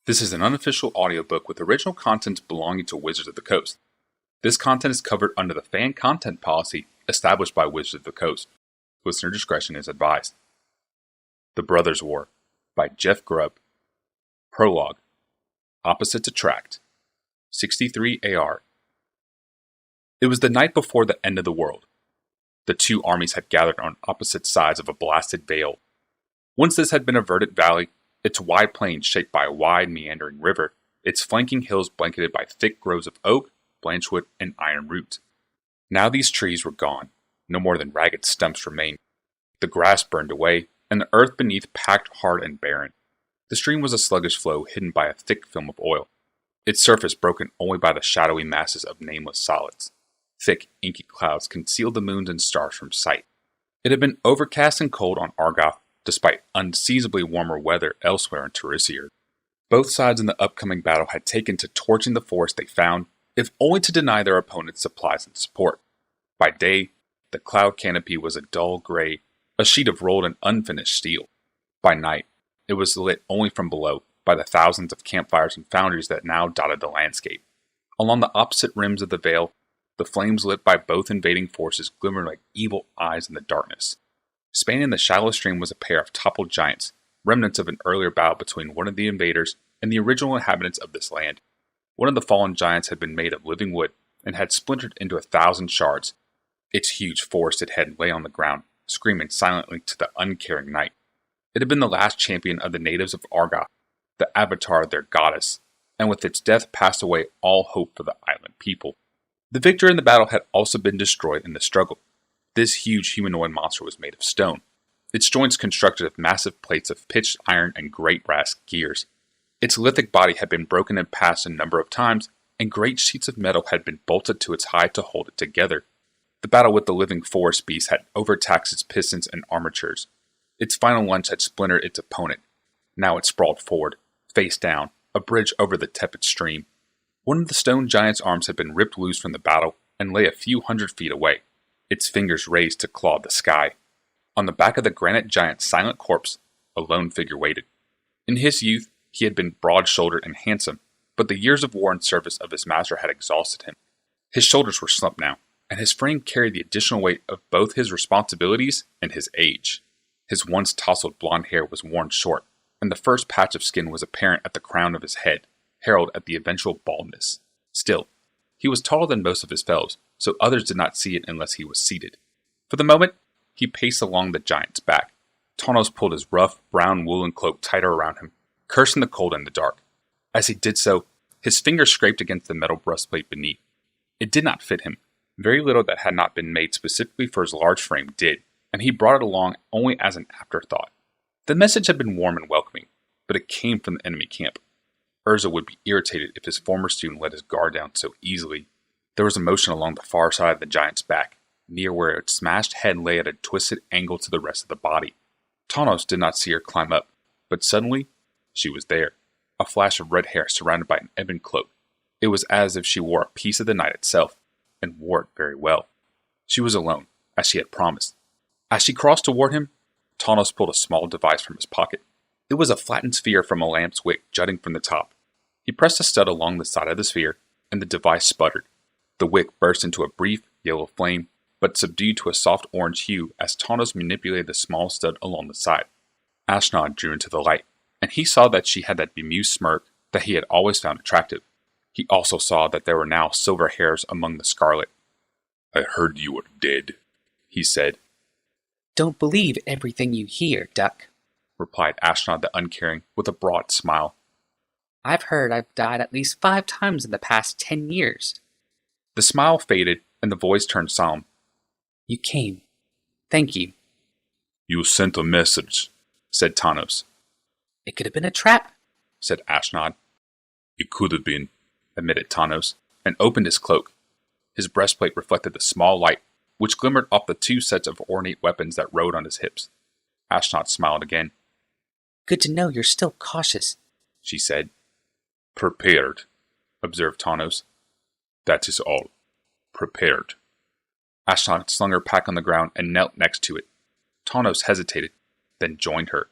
This is an unofficial audiobook with original content belonging to Wizards of the Coast. This content is covered under the fan content policy established by Wizards of the Coast. Listener discretion is advised. The Brothers' War by Jeff Grubb. Prologue. Opposites Attract. 63 AR. It was the night before the end of the world. The two armies had gathered on opposite sides of a blasted vale. Once this had been a verdant valley, its wide plain shaped by a wide, meandering river, its flanking hills blanketed by thick groves of oak, blanchwood, and iron root. Now these trees were gone. No more than ragged stumps remained. The grass burned away, and the earth beneath packed hard and barren. The stream was a sluggish flow hidden by a thick film of oil, its surface broken only by the shadowy masses of nameless solids. Thick, inky clouds concealed the moons and stars from sight. It had been overcast and cold on Argoth, despite unseasonably warmer weather elsewhere in Terisier. Both sides in the upcoming battle had taken to torching the forest they found, if only to deny their opponents supplies and support. By day, the cloud canopy was a dull gray, a sheet of rolled and unfinished steel. By night, it was lit only from below, by the thousands of campfires and foundries that now dotted the landscape. Along the opposite rims of the vale, the flames lit by both invading forces glimmered like evil eyes in the darkness. Spanning the shallow stream was a pair of toppled giants, remnants of an earlier battle between one of the invaders and the original inhabitants of this land. One of the fallen giants had been made of living wood and had splintered into 1,000 shards. Its huge forested head lay on the ground, screaming silently to the uncaring night. It had been the last champion of the natives of Argoth, the avatar of their goddess, and with its death passed away all hope for the island people. The victor in the battle had also been destroyed in the struggle. This huge humanoid monster was made of stone, its joints constructed of massive plates of pitched iron and great brass gears. Its lithic body had been broken and passed a number of times, and great sheets of metal had been bolted to its hide to hold it together. The battle with the living forest beast had overtaxed its pistons and armatures. Its final lunge had splintered its opponent. Now it sprawled forward, face down, a bridge over the tepid stream. One of the stone giant's arms had been ripped loose from the battle and lay a few hundred feet away, its fingers raised to claw the sky. On the back of the granite giant's silent corpse, a lone figure waited. In his youth, he had been broad-shouldered and handsome, but the years of war and service of his master had exhausted him. His shoulders were slumped now, and his frame carried the additional weight of both his responsibilities and his age. His once tousled blonde hair was worn short, and the first patch of skin was apparent at the crown of his head, herald at the eventual baldness. Still, he was taller than most of his fellows, so others did not see it unless he was seated. For the moment, he paced along the giant's back. Tawnos pulled his rough, brown woolen cloak tighter around him, cursing the cold and the dark. As he did so, his fingers scraped against the metal breastplate beneath. It did not fit him. Very little that had not been made specifically for his large frame did, and he brought it along only as an afterthought. The message had been warm and welcoming, but it came from the enemy camp. Urza would be irritated if his former student let his guard down so easily. There was a motion along the far side of the giant's back, near where its smashed head lay at a twisted angle to the rest of the body. Tawnos did not see her climb up, but suddenly, she was there, a flash of red hair surrounded by an ebon cloak. It was as if she wore a piece of the night itself, and wore it very well. She was alone, as she had promised. As she crossed toward him, Tawnos pulled a small device from his pocket. It was a flattened sphere from a lamp's wick jutting from the top. He pressed a stud along the side of the sphere, and the device sputtered. The wick burst into a brief, yellow flame, but subdued to a soft orange hue as Tawnos manipulated the small stud along the side. Ashnod drew into the light, and he saw that she had that bemused smirk that he had always found attractive. He also saw that there were now silver hairs among the scarlet. "I heard you were dead," he said. "Don't believe everything you hear, Duck," replied Ashnod the Uncaring with a broad smile. "I've heard I've died at least 5 times in the past 10 years. The smile faded, and the voice turned solemn. "You came. Thank you." "You sent a message," said Tawnos. "It could have been a trap," said Ashnod. "It could have been," admitted Tawnos, and opened his cloak. His breastplate reflected the small light, which glimmered off the 2 sets of ornate weapons that rode on his hips. Ashnod smiled again. "Good to know you're still cautious," she said. "Prepared," observed Tawnos. "That is all. Prepared." Ashnod slung her pack on the ground and knelt next to it. Tawnos hesitated, then joined her.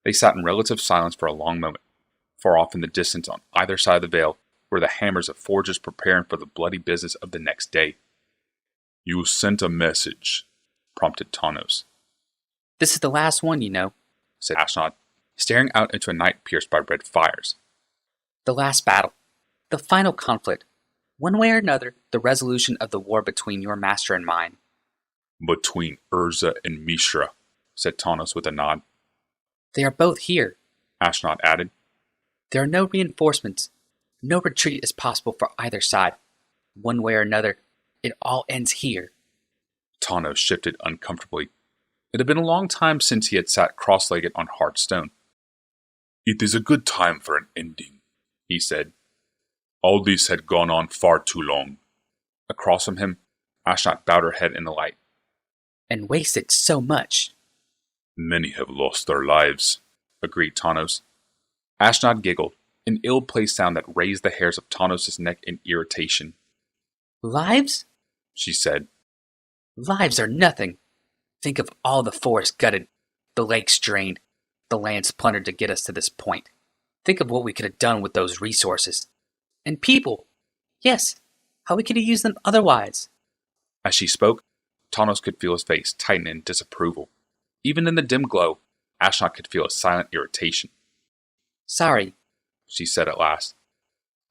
They sat in relative silence for a long moment. Far off in the distance on either side of the veil were the hammers of forgers preparing for the bloody business of the next day. You sent a message, prompted Tanos. This is the last one, you know. Said Ashnod, staring out into a night pierced by red fires. The last battle. The final conflict. One way or another, the resolution of the war between your master and mine. Between Urza and Mishra, said Tanos with a nod. They are both here. Ashnod added. There are no reinforcements. No retreat is possible for either side. One way or another, it all ends here. Tanos shifted uncomfortably. It had been a long time since he had sat cross-legged on hard stone. It is a good time for an ending, he said. All this had gone on far too long. Across from him, Ashnod bowed her head in the light. And wasted so much. Many have lost their lives, agreed Tanos. Ashnod giggled, an ill-placed sound that raised the hairs of Tanos' neck in irritation. Lives? She said. Lives are nothing. Think of all the forests gutted, the lakes drained, the lands plundered to get us to this point. Think of what we could have done with those resources. And people. Yes, how we could have used them otherwise. As she spoke, Tanos could feel his face tighten in disapproval. Even in the dim glow, Ashnod could feel a silent irritation. Sorry, she said at last.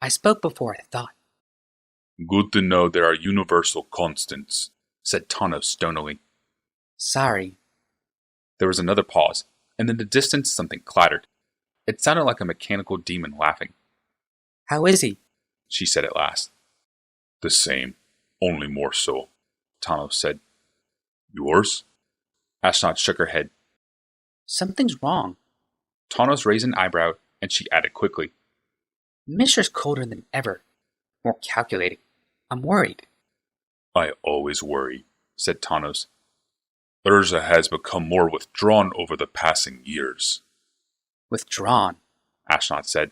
I spoke before I thought. Good to know there are universal constants, said Tanos stonily. Sorry. There was another pause, and in the distance something clattered. It sounded like a mechanical demon laughing. How is he? She said at last. The same, only more so, Tanos said. Yours? Ashnod shook her head. Something's wrong. Tanos raised an eyebrow, and she added quickly. Mishra's colder than ever. More calculating. I'm worried. I always worry, said Tanos. Urza has become more withdrawn over the passing years. Withdrawn, Ashnod said.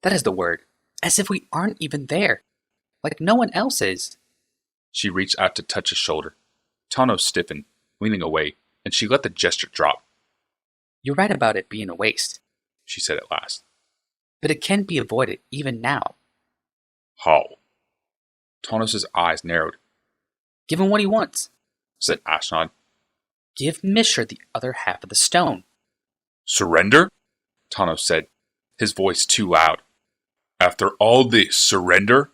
That is the word. As if we aren't even there. Like no one else is. She reached out to touch his shoulder. Tanos stiffened, leaning away, and she let the gesture drop. You're right about it being a waste, she said at last. But it can be avoided even now. How? Tanos' eyes narrowed. Give him what he wants, said Ashnod. Give Mishra the other half of the stone. Surrender? Tanos said, his voice too loud. After all this, surrender?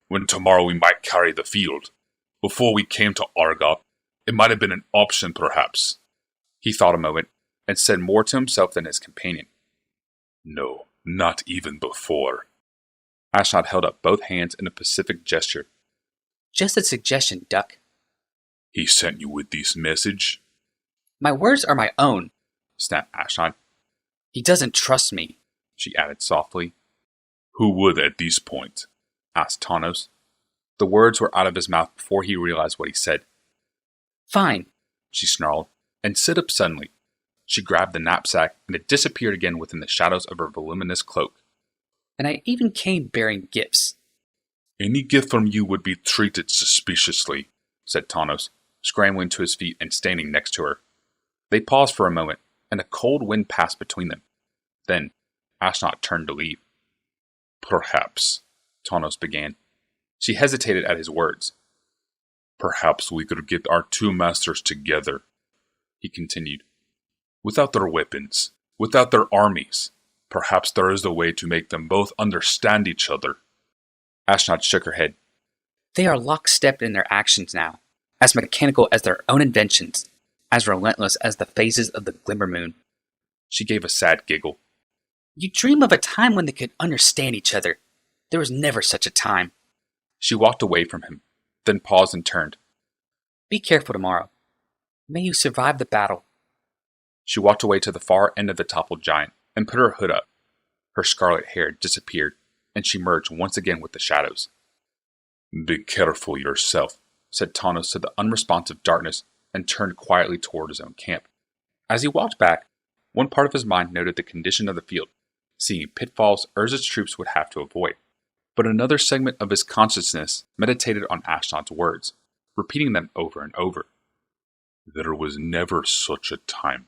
When tomorrow we might carry the field. Before we came to Argop, it might have been an option perhaps. He thought a moment, and said more to himself than his companion. No, not even before. Ashnod held up both hands in a pacific gesture. Just a suggestion, Duck. He sent you with this message? My words are my own, snapped Ashnod. He doesn't trust me, she added softly. Who would at this point? Asked Tanos. The words were out of his mouth before he realized what he said. Fine, she snarled, and stood up suddenly. She grabbed the knapsack, and it disappeared again within the shadows of her voluminous cloak. And I even came bearing gifts. Any gift from you would be treated suspiciously, said Tanos, scrambling to his feet and standing next to her. They paused for a moment, and a cold wind passed between them. Then, Ashnod turned to leave. Perhaps, Tanos began. She hesitated at his words. Perhaps we could get our two masters together, he continued. Without their weapons, without their armies, perhaps there is a way to make them both understand each other. Ashnod shook her head. They are lockstep in their actions now, as mechanical as their own inventions, as relentless as the phases of the glimmer moon. She gave a sad giggle. You dream of a time when they could understand each other. There was never such a time. She walked away from him, then paused and turned. Be careful tomorrow. May you survive the battle. She walked away to the far end of the toppled giant and put her hood up. Her scarlet hair disappeared, and she merged once again with the shadows. Be careful yourself, said Tanos to the unresponsive darkness, and turned quietly toward his own camp. As he walked back, one part of his mind noted the condition of the field, seeing pitfalls Urza's troops would have to avoid. But another segment of his consciousness meditated on Ashnod's words, repeating them over and over. There was never such a time.